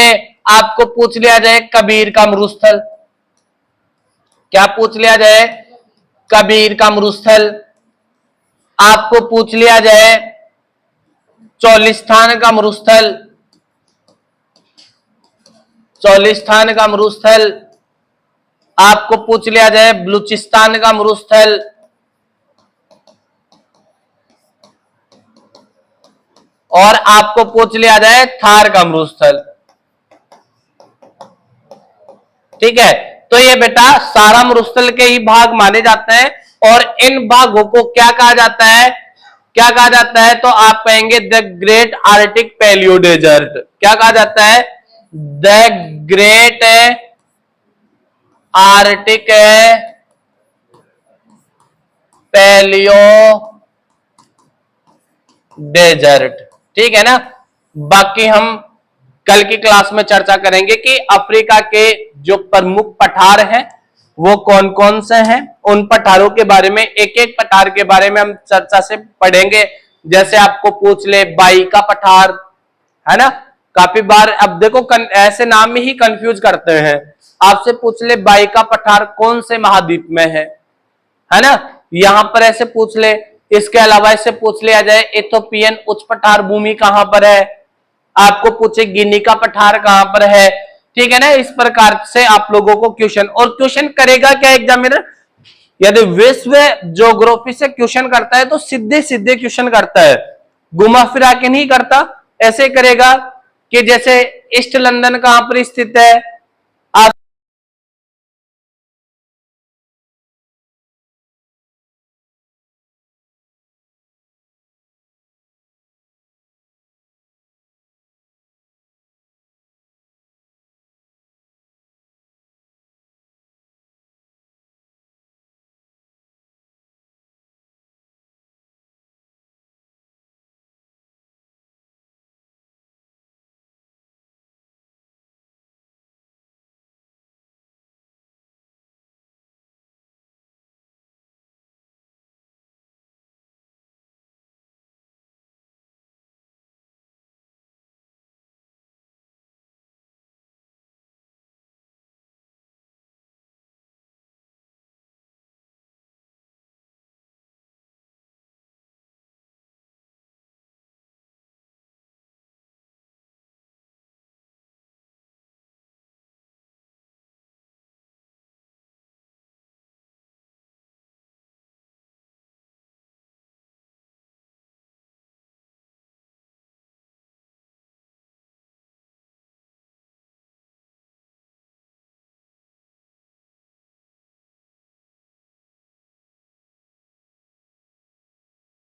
आपको पूछ लिया जाए कबीर का मरुस्थल, क्या पूछ लिया जाए, कबीर का मरुस्थल। आपको पूछ लिया जाए चौलिस्तान का मरुस्थल, चौलिस्तान का मरुस्थल। आपको पूछ लिया जाए बलूचिस्तान का मरुस्थल, और आपको पूछ लिया जाए थार का मरुस्थल, ठीक है। तो ये बेटा सारा मरुस्थल के ही भाग माने जाते हैं। और इन भागों को क्या कहा जाता है, क्या कहा जाता है, तो आप कहेंगे the great arctic paleo desert. क्या कहा जाता है, the great arctic paleo desert, ठीक है ना। बाकी हम कल की क्लास में चर्चा करेंगे कि अफ्रीका के जो प्रमुख पठार हैं वो कौन कौन से हैं। उन पठारों के बारे में, एक एक पठार के बारे में हम चर्चा से पढ़ेंगे। जैसे आपको पूछ ले बाई का पठार, है ना, काफी बार अब देखो ऐसे नाम ही कंफ्यूज करते हैं। आपसे पूछ ले बाई का पठार कौन से महाद्वीप में है ना, यहां पर ऐसे पूछ ले। इसके अलावा ऐसे पूछ लिया जाए इथोपियन उच्च पठार भूमि कहां पर है, आपको पूछे गिनी का पठार कहां पर है, ठीक है ना। इस प्रकार से आप लोगों को क्वेश्चन, और क्वेश्चन करेगा क्या एग्जामिनर, यदि विश्व ज्योग्राफी से क्वेश्चन करता है तो सीधे सीधे क्वेश्चन करता है, घुमा फिरा के नहीं करता। ऐसे करेगा कि जैसे ईस्ट लंदन कहां पर स्थित है,